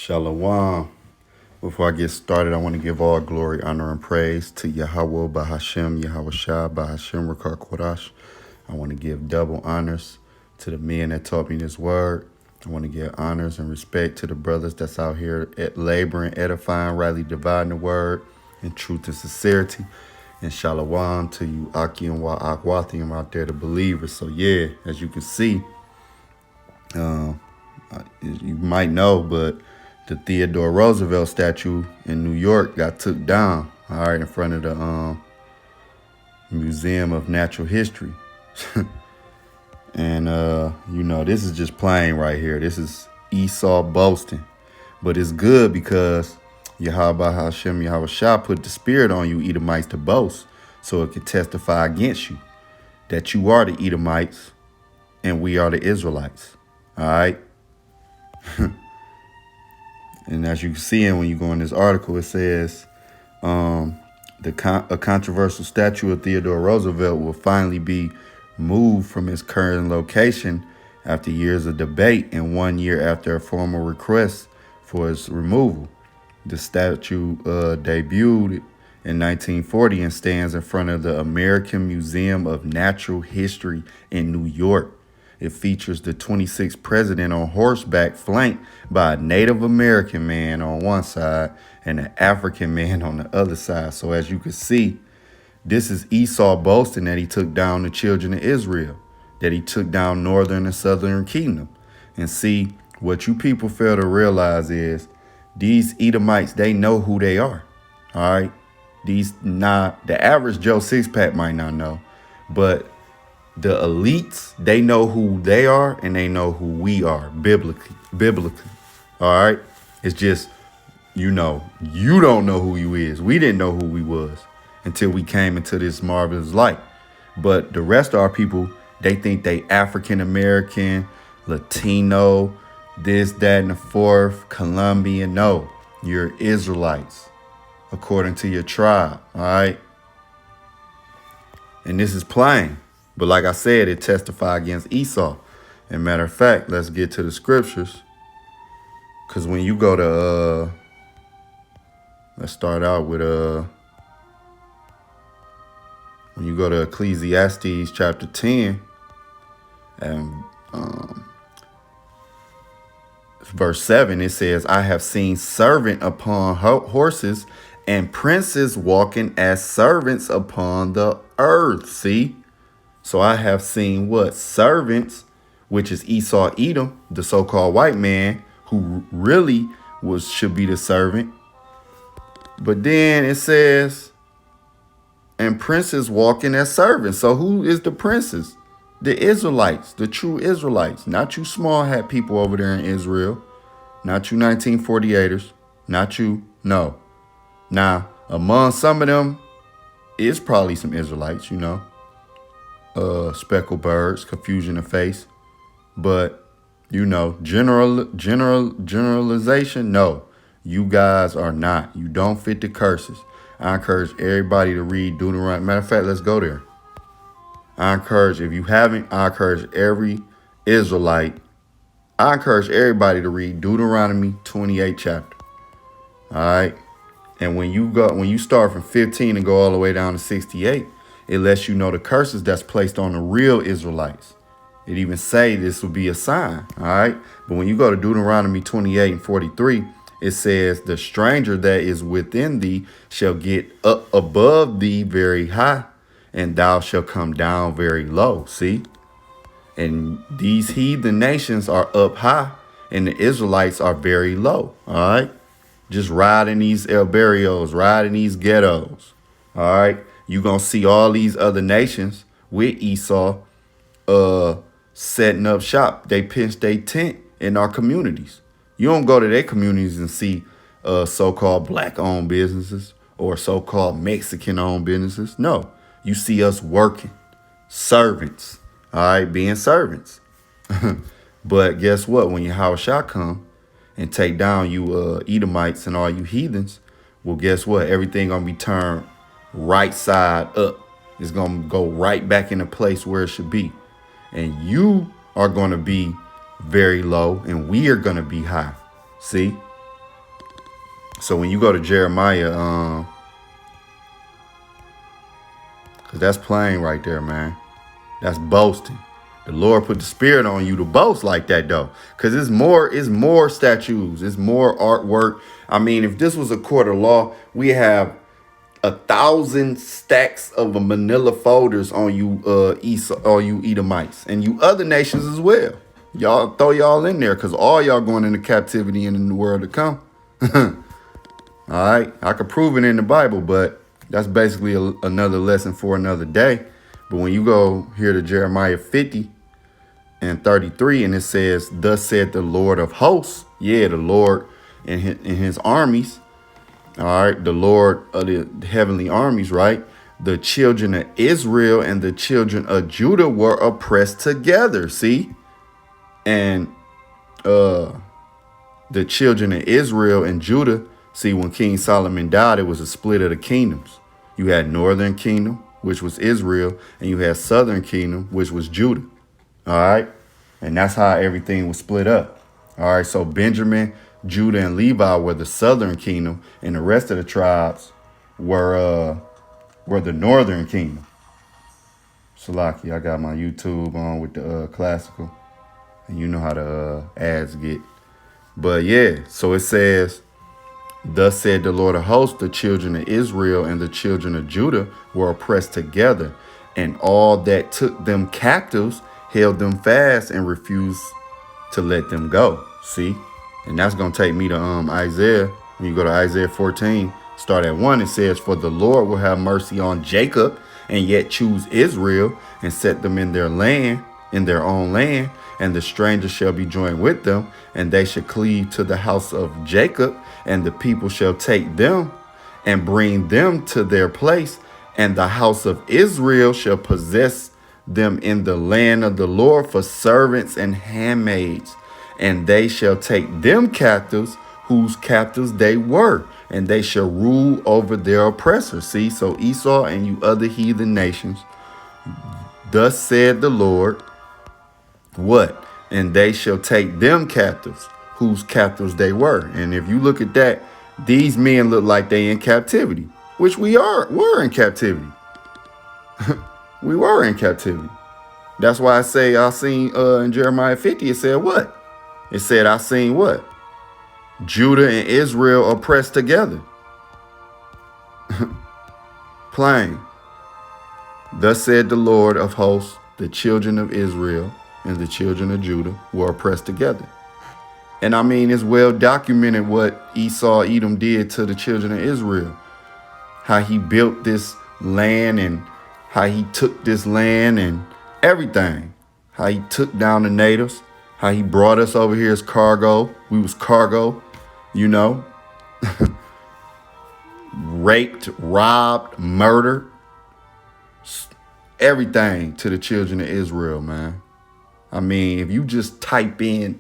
Shalom. Before I get started, I want to give all glory, honor, and praise to Yahweh Bahashem, Yahweh Shah, Bahashem Rakar Kodash. I want to give double honors to the men that taught me this word. I want to give honors and respect to the brothers that's out here at laboring, edifying, rightly dividing the word in truth and sincerity. And shalom to you, Aki and Wa Akwathium out there, the believers. So yeah, as you can see, you might know, but the Theodore Roosevelt statue in New York got took down, all right, in front of the Museum of Natural History. And, this is just plain right here. This is Esau boasting. But it's good because Yahweh Hashem, Yahweh Shah put the spirit on you, Edomites, to boast, so it can testify against you that you are the Edomites and we are the Israelites. All right. And as you can see, when you go in this article, it says a controversial statue of Theodore Roosevelt will finally be moved from its current location after years of debate and 1 year after a formal request for its removal. The statue debuted in 1940 and stands in front of the American Museum of Natural History in New York. It features the 26th president on horseback, flanked by a Native American man on one side and an African man on the other side. So as you can see, this is Esau boasting that he took down the children of Israel, that he took down northern and southern kingdom. And see, what you people fail to realize is these Edomites, they know who they are. All right. The average Joe Sixpack might not know, but the elites, they know who they are and they know who we are biblically. All right. It's just, you don't know who you is. We didn't know who we was until we came into this marvelous light. But the rest of our people, they think they African American, Latino, this, that, and the fourth, Colombian. No, you're Israelites according to your tribe. All right. And this is plain. But like I said, it testifies against Esau. And matter of fact, let's get to the scriptures. Because when you go to, let's start out with, when you go to Ecclesiastes chapter 10, and verse 7, it says, I have seen servant upon horses and princes walking as servants upon the earth. See? So I have seen what? Servants, which is Esau Edom, the so-called white man who really should be the servant. But then it says, and princes walking as servants. So who is the princes? The Israelites, the true Israelites, not you small hat people over there in Israel, not you 1948ers, not you. No. Now, among some of them is probably some Israelites, speckled birds, confusion of face. But, generalization, no, you guys are not. You don't fit the curses. I encourage everybody to read Deuteronomy. Matter of fact, let's go there. If you haven't, I encourage every Israelite. I encourage everybody to read Deuteronomy 28 chapter. All right. And when you start from 15 and go all the way down to 68, it lets you know the curses that's placed on the real Israelites. It even say this will be a sign. All right. But when you go to Deuteronomy 28 and 43, it says the stranger that is within thee shall get up above thee very high, and thou shalt come down very low. See? And these heathen nations are up high, and the Israelites are very low. All right. Just riding these El Barrios, riding these ghettos. All right. You're going to see all these other nations with Esau setting up shop. They pitch their tent in our communities. You don't go to their communities and see so-called black-owned businesses or so-called Mexican-owned businesses. No, you see us working, servants, all right, being servants. But guess what? When Yahweh Shah come and take down you Edomites and all you heathens, well, guess what? Everything going to be turned right side up. It's going to go right back in the place where it should be. And you are going to be very low and we are going to be high. See? So when you go to Jeremiah, because that's plain right there, man. That's boasting. The Lord put the spirit on you to boast like that, though. Because it's more statues. It's more artwork. I mean, if this was a court of law, we have 1,000 stacks of manila folders on you, Esau, or you Edomites, and you other nations as well. Y'all throw y'all in there, because all y'all going into captivity and in the world to come. All right, I could prove it in the Bible, but that's basically another lesson for another day. But when you go here to Jeremiah 50 and 33, and it says, "Thus said the Lord of hosts," yeah, the Lord in his armies. All right, the Lord of the heavenly armies, right? "The children of Israel and the children of Judah were oppressed together." See, and the children of Israel and Judah. See, when King Solomon died, it was a split of the kingdoms. You had northern kingdom, which was Israel, and you had southern kingdom, which was Judah. All right, and that's how everything was split up. All right, so Benjamin, Judah, and Levi were the southern kingdom, and the rest of the tribes were the northern kingdom. Salaki, I got my YouTube on with the classical, and you know how the ads get. But yeah, so it says, "Thus said the Lord of hosts, the children of Israel and the children of Judah were oppressed together, and all that took them captives held them fast and refused to let them go." See, and that's going to take me to Isaiah. When you go to Isaiah 14, start at 1, it says, "For the Lord will have mercy on Jacob and yet choose Israel and set them in their land, in their own land, and the stranger shall be joined with them, and they shall cleave to the house of Jacob, and the people shall take them and bring them to their place, and the house of Israel shall possess them in the land of the Lord for servants and handmaids, and they shall take them captives whose captives they were, and they shall rule over their oppressors." See, so Esau and you other heathen nations, "Thus said the Lord," what? "And they shall take them captives whose captives they were." And if you look at that, these men look like they in captivity, which were in captivity. We were in captivity. That's why I say I seen in Jeremiah 50, it said what? It said I seen what? Judah and Israel oppressed together. Plain. "Thus said the Lord of hosts, the children of Israel and the children of Judah were oppressed together." And I mean, it's well documented what Esau, Edom did to the children of Israel. How he built this land and how he took this land and everything. How he took down the natives. How he brought us over here as cargo. We was cargo, you know. Raped, robbed, murdered. Everything to the children of Israel, man. I mean, if you just type in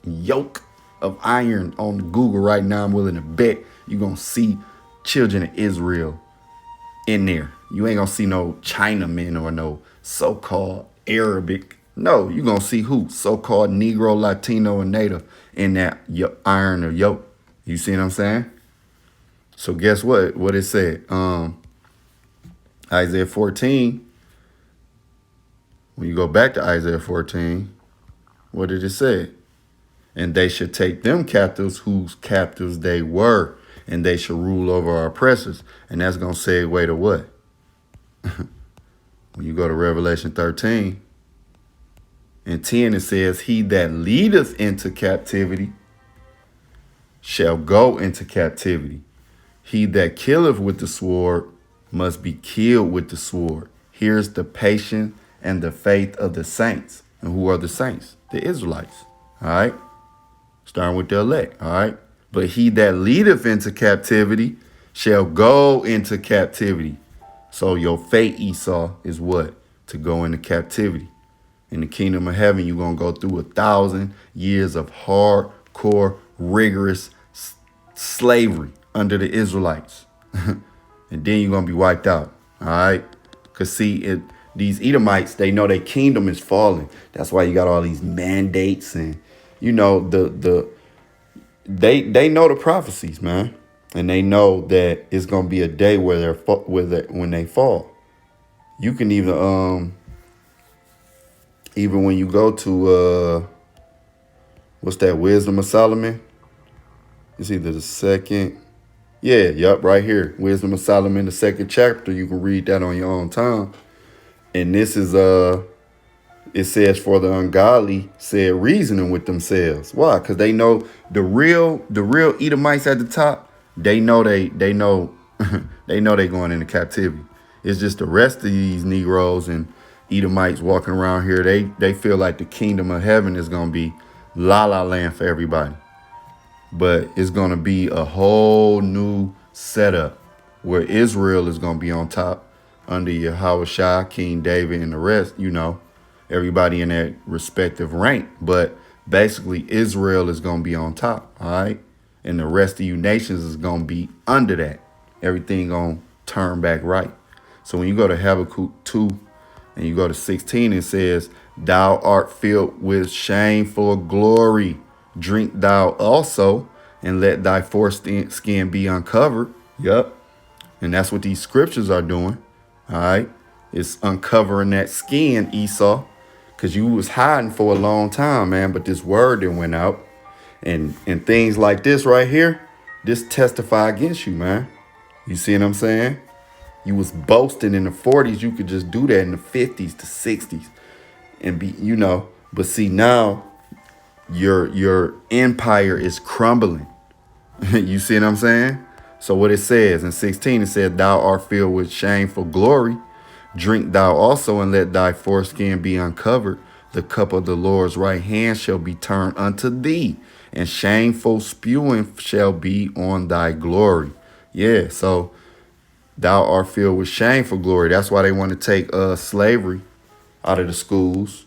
yoke of iron on Google right now, I'm willing to bet you're going to see children of Israel in there. You ain't going to see no Chinamen or no so-called Arabic. No, you're going to see who? So-called Negro, Latino, and Native in that iron or yoke. You see what I'm saying? So guess what? What it said? Isaiah 14. When you go back to Isaiah 14, what did it say? "And they should take them captives whose captives they were, and they shall rule over our oppressors." And that's going to segue to what? When you go to Revelation 13 and 10, it says, "He that leadeth into captivity shall go into captivity. He that killeth with the sword must be killed with the sword. Here's the patience and the faith of the saints." And who are the saints? The Israelites. All right. Starting with the elect. All right. "But he that leadeth into captivity shall go into captivity." So your fate, Esau, is what? To go into captivity. In the kingdom of heaven, you're going to go through 1,000 years of hardcore, rigorous slavery under the Israelites. And then you're going to be wiped out. All right. Because see, these Edomites, they know their kingdom is falling. That's why you got all these mandates and, you know, they know the prophecies, man. And they know that it's gonna be a day where when they fall. You can even when you go to what's that, Wisdom of Solomon? It's either the second. Yeah, yup, right here. Wisdom of Solomon, the second chapter. You can read that on your own time. And this is it says, for the ungodly said reasoning with themselves. Why? Because they know the real Edomites at the top, they know they know they know they going into captivity. It's just the rest of these Negroes and Edomites walking around here, they feel like the kingdom of heaven is gonna be la la land for everybody. But it's going to be a whole new setup where Israel is going to be on top under Yahushua, King David, and the rest, everybody in their respective rank. But basically, Israel is going to be on top, all right? And the rest of you nations is going to be under that. Everything going to turn back right. So when you go to Habakkuk 2 and you go to 16, it says, thou art filled with shameful glory. Drink thou also, and let thy foreskin be uncovered. Yup. And that's what these scriptures are doing. All right. It's uncovering that skin, Esau, because you was hiding for a long time, man. But this word that went out and things like this right here, this testify against you, man. You see what I'm saying? You was boasting in the 40s. You could just do that in the 50s, the 60s and be, but see now, your empire is crumbling. You see what I'm saying? So what it says in 16, it said, thou art filled with shameful glory. Drink thou also, and let thy foreskin be uncovered. The cup of the Lord's right hand shall be turned unto thee, and shameful spewing shall be on thy glory. Yeah, so thou art filled with shameful glory. That's why they want to take slavery out of the schools.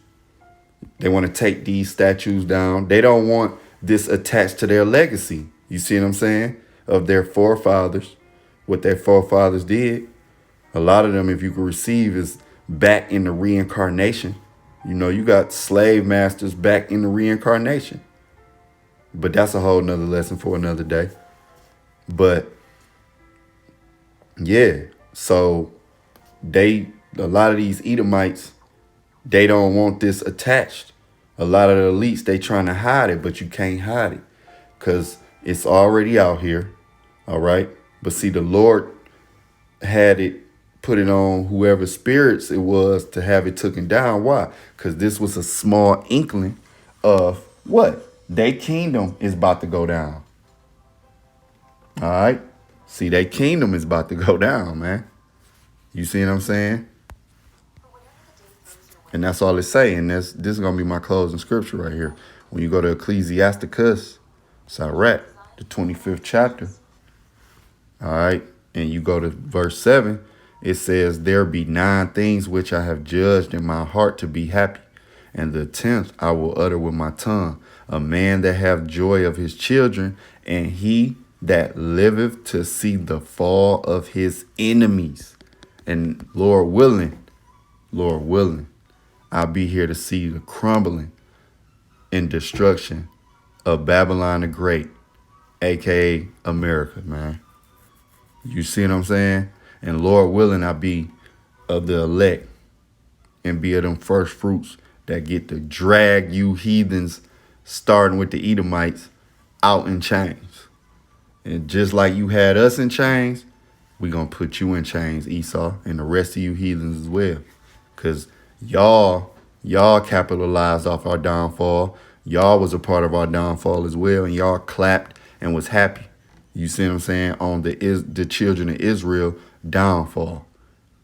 They want to take these statues down. They don't want this attached to their legacy. You see what I'm saying? Of their forefathers, what their forefathers did. A lot of them, if you can receive, is back in the reincarnation. You got slave masters back in the reincarnation. But that's a whole nother lesson for another day. But yeah, so a lot of these Edomites, they don't want this attached. A lot of the elites, they trying to hide it, but you can't hide it because it's already out here. All right. But see, the Lord had it, put it on whoever spirits it was to have it taken down. Why? Because this was a small inkling of what? Their kingdom is about to go down. All right. See, their kingdom is about to go down, man. You see what I'm saying? And that's all it's saying. This is going to be my closing scripture right here. When you go to Ecclesiasticus, Sirach, the 25th chapter. All right. And you go to verse 7. It says, there be 9 things which I have judged in my heart to be happy. And the 10th I will utter with my tongue. A man that have joy of his children, and he that liveth to see the fall of his enemies. And Lord willing, I'll be here to see the crumbling and destruction of Babylon the Great, a.k.a. America, man. You see what I'm saying? And Lord willing, I'll be of the elect and be of them first fruits that get to drag you heathens, starting with the Edomites, out in chains. And just like you had us in chains, we're going to put you in chains, Esau, and the rest of you heathens as well. Because y'all capitalized off our downfall. Y'all was a part of our downfall as well, and y'all clapped and was happy. You see what I'm saying? On the children of Israel downfall.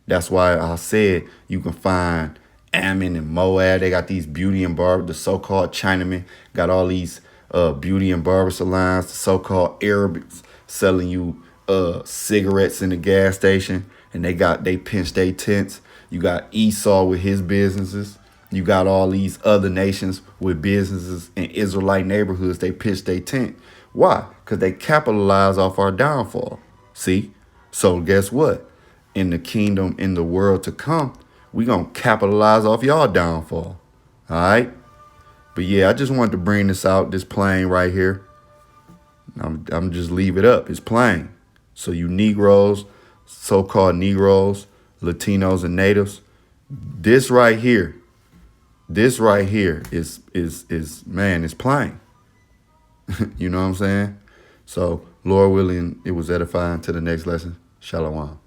That's why I said you can find Ammon and Moab. They got these beauty and barber, the so-called Chinamen got all these beauty and barber salons, the so-called Arabics selling you cigarettes in the gas station, and they pinched their tents. You got Esau with his businesses. You got all these other nations with businesses in Israelite neighborhoods. They pitched their tent. Why? Because they capitalize off our downfall. See? So guess what? In the kingdom, in the world to come, we going to capitalize off y'all downfall. All right? But yeah, I just wanted to bring this out, this plane right here. I'm just leave it up. It's plain. So you Negroes, so-called Negroes, Latinos, and natives, this right here is man, it's plain. You know what I'm saying? So, Lord willing, it was edifying. To the next lesson. Shalom.